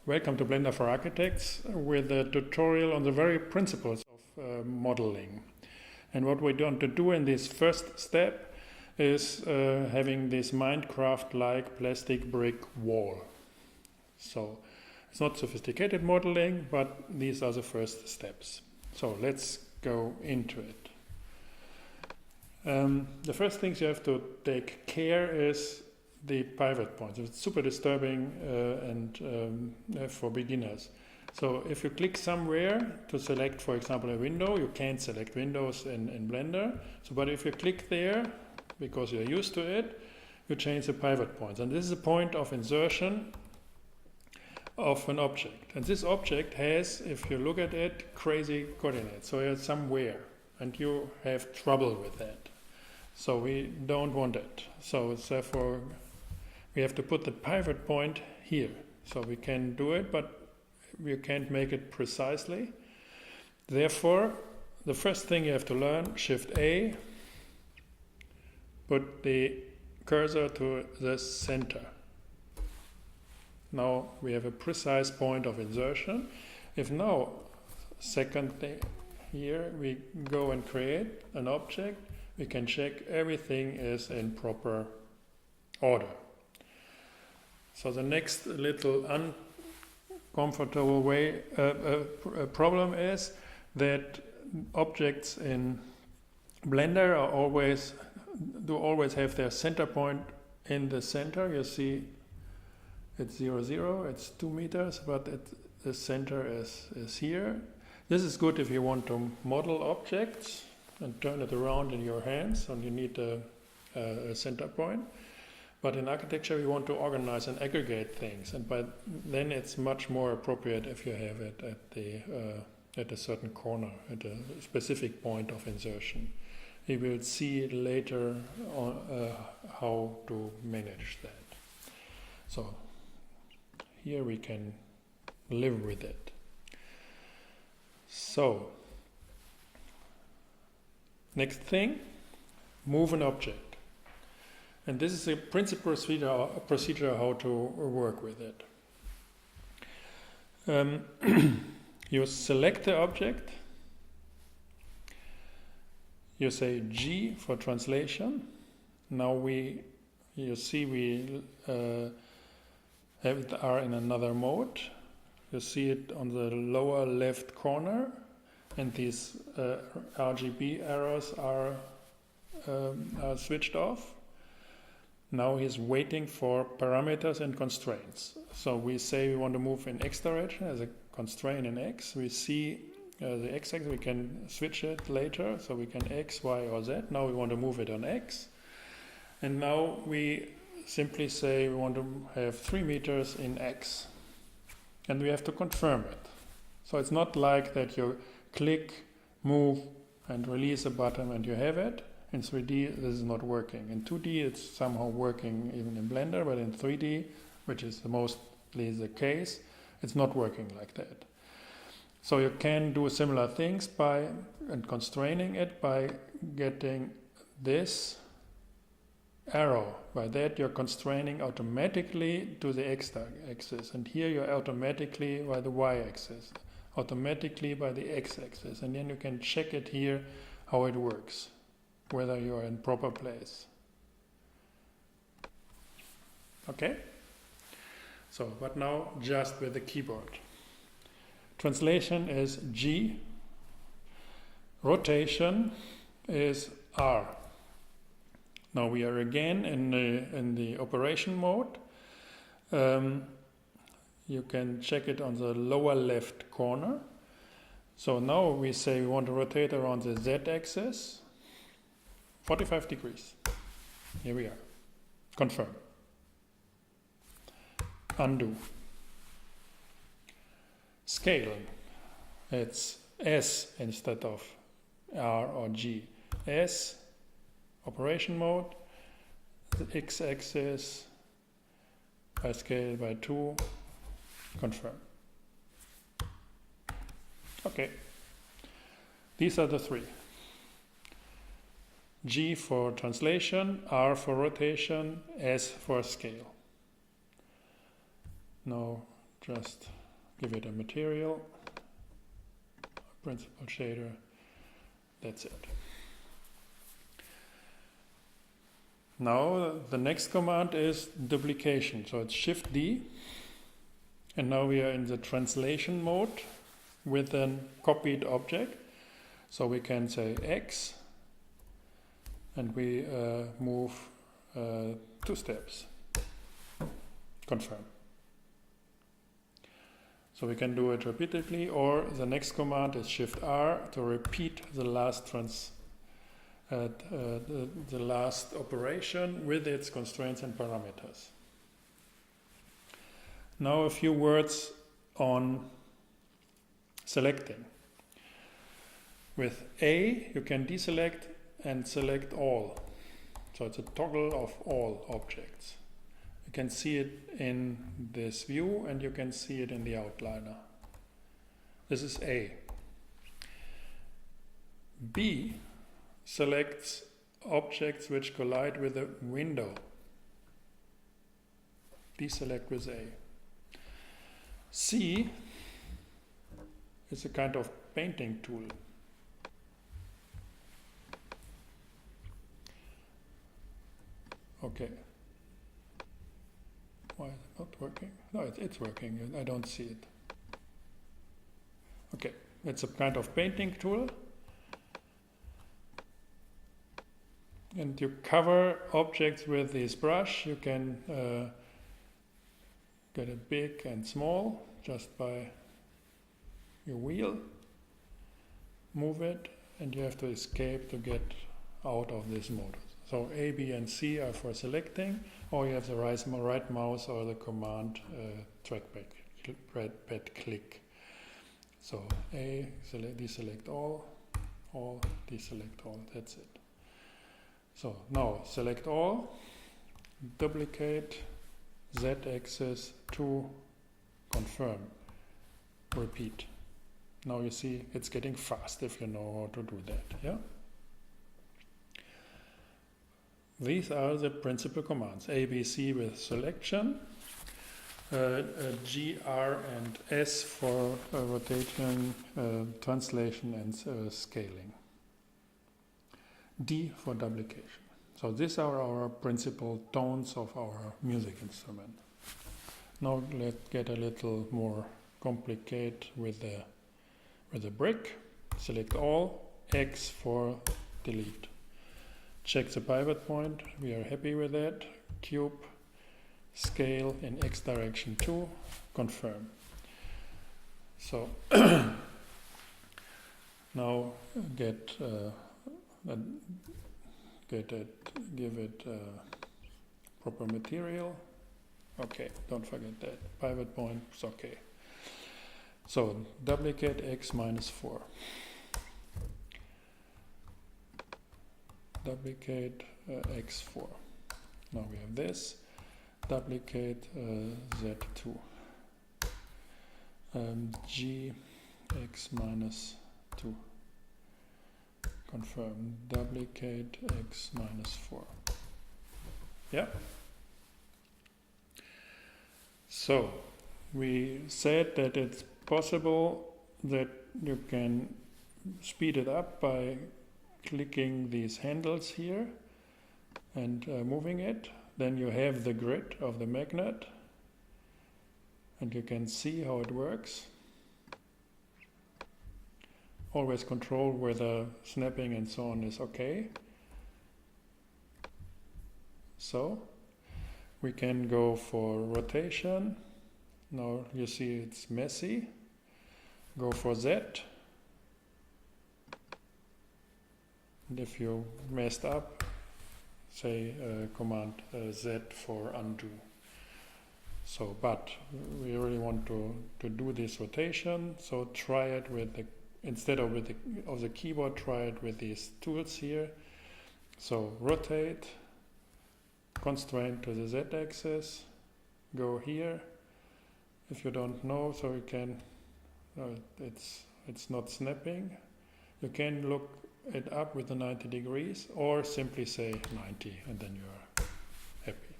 Welcome to Blender for Architects with a tutorial on the very principles of modeling. And what we want to do in this first step is having this Minecraft-like plastic brick wall. So it's not sophisticated modeling, but these are the first steps. So let's go into it. The first things you have to take care is the pivot points. It's super disturbing for beginners. So if you click somewhere to select, for example, a window, you can't select windows in Blender. So, but if you click there, because you're used to it, you change the pivot points. And this is a point of insertion of an object. And this object has, if you look at it, crazy coordinates. So it's somewhere, and you have trouble with that. So we don't want it. So therefore, we have to put the pivot point here. So we can do it, but we can't make it precisely. Therefore, the first thing you have to learn, Shift A, put the cursor to the center. Now we have a precise point of insertion. If now, second thing here, we go and create an object, we can check everything is in proper order. So the next little uncomfortable problem is that objects in Blender are always have their center point in the center. You see it's 0, 0, it's 2 meters, but the center is here. This is good if you want to model objects and turn it around in your hands, and you need a center point. But in architecture, we want to organize and aggregate things, and then it's much more appropriate if you have it at a certain corner, at a specific point of insertion. We will see later on how to manage that. So here we can live with it. So next thing, move an object. And this is a principal procedure how to work with it. You select the object. You say G for translation. Now you see we are in another mode. You see it on the lower left corner, and these RGB arrows are switched off. Now he's waiting for parameters and constraints. So we say we want to move in X direction as a constraint in X. We see the X-axis, we can switch it later. So we can X, Y, or Z. Now we want to move it on X. And now we simply say we want to have 3 meters in X. And we have to confirm it. So it's not like that you click, move, and release a button and you have it. In 3D, this is not working. In 2D, it's somehow working even in Blender, but in 3D, which is mostly the case, it's not working like that. So you can do similar things and constraining it by getting this arrow. By that, you're constraining automatically to the X-axis, and here you're automatically by the Y-axis, automatically by the X-axis, and then you can check it here how it works, whether you're in proper place. Okay? So, but now just with the keyboard. Translation is G. Rotation is R. Now we are again in the operation mode. You can check it on the lower left corner. So now we say we want to rotate around the Z-axis. 45 degrees. Here we are. Confirm. Undo. Scale. It's S instead of R or G. S, operation mode. The X-axis. I scale by 2. Confirm. Okay. These are the 3. G for translation, R for rotation, S for scale. Now just give it a material, principal shader, that's it. Now the next command is duplication, so it's Shift D, and now we are in the translation mode with a copied object. So we can say X, and we move 2 steps, confirm. So we can do it repeatedly, or the next command is Shift R to repeat the last the last operation with its constraints and parameters. Now a few words on selecting. With A, you can deselect and select all. So it's a toggle of all objects. You can see it in this view, and you can see it in the outliner. This is A. B selects objects which collide with a window. Deselect with A. C is a kind of painting tool. Okay. Why is it not working? No, it's working. I don't see it. Okay, it's a kind of painting tool. And you cover objects with this brush. You can get it big and small just by your wheel. Move it, and you have to escape to get out of this mode. So A, B, and C are for selecting, or you have the right mouse or the command trackpad click. So A, deselect all, deselect all, that's it. So now select all, duplicate, Z-axis to confirm, repeat. Now you see it's getting fast if you know how to do that. Yeah. These are the principal commands: A, B, C with selection, G, R, and S for rotation, translation, and scaling. D for duplication. So these are our principal tones of our music instrument. Now let's get a little more complicated with the brick. Select all, X for delete. Check the pivot point, we are happy with that. Cube, scale in X direction 2, confirm. So now give it proper material. Okay, don't forget that. Pivot point is okay. So duplicate X minus 4. Duplicate X4. Now we have this. Duplicate Z2. G X minus 2. Confirm. Duplicate X minus 4. Yeah. So we said that it's possible that you can speed it up by clicking these handles here and moving it. Then you have the grid of the magnet, and you can see how it works. Always control whether snapping and so on is okay. So we can go for rotation. Now you see it's messy. Go for Z. And if you messed up, say command Z for undo. So, but we really want to do this rotation. So try it with the, instead of with the keyboard, try it with these tools here. So rotate, constraint to the Z-axis, go here. If you don't know, so you can, it's not snapping. You can look it up with the 90 degrees, or simply say 90, and then you are happy.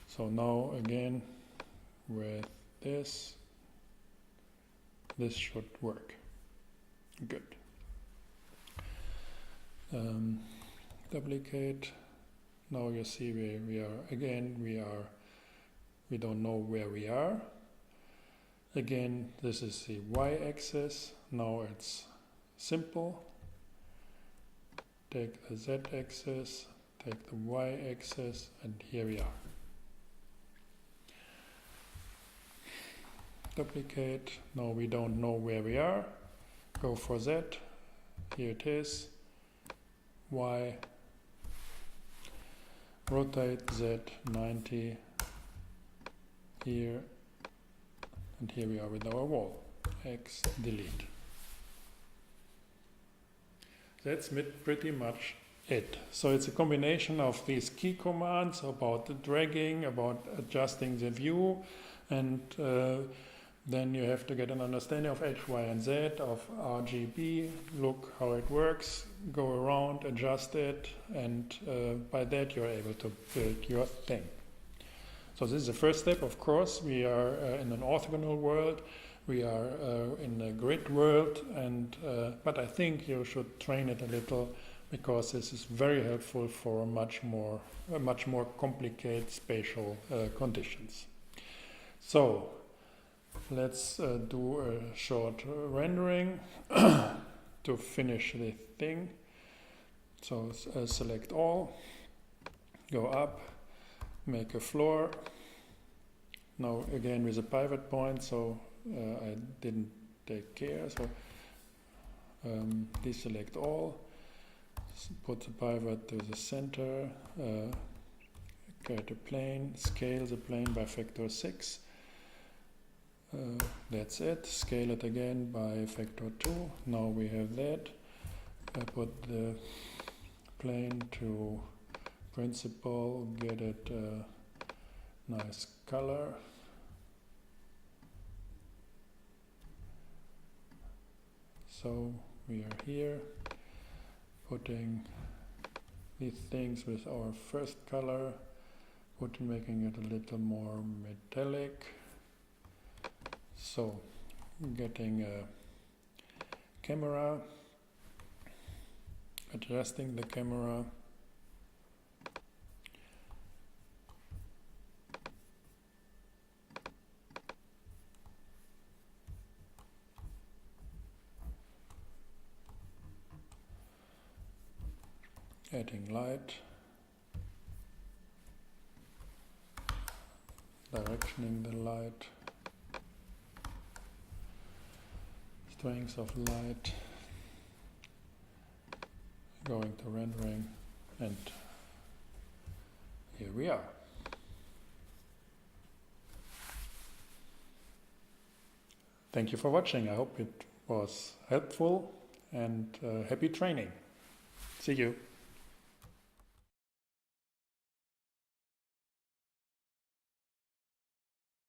So now again with this. This should work. Good. Duplicate. Now you see we are again. We don't know where we are. Again, this is the y-axis. Now it's simple. Take the z-axis, take the y-axis, and here we are. Duplicate. Now we don't know where we are. Go for z. Here it is. Y. Rotate z 90 here, and here we are with our wall. X, delete. That's pretty much it. So it's a combination of these key commands about the dragging, about adjusting the view, and then you have to get an understanding of H, Y, and Z, of RGB, look how it works, go around, adjust it, and by that you're able to build your thing. So this is the first step, of course. We are in an orthogonal world, we are in a grid world, and but I think you should train it a little, because this is very helpful for much more complicated spatial conditions. So let's do a short rendering to finish the thing. So select all, go up, make a floor. Now again with a pivot point, so I didn't take care. So deselect all, put the pivot to the center, create a plane, scale the plane by factor 6. That's it. Scale it again by factor 2. Now we have that. I put the plane to principal, get it a nice color. So we are here putting these things with our first color, making it a little more metallic. So getting a camera, adjusting the camera, adding light, directioning the light, strength of light, going to rendering, and here we are. Thank you for watching. I hope it was helpful, and happy training. See you.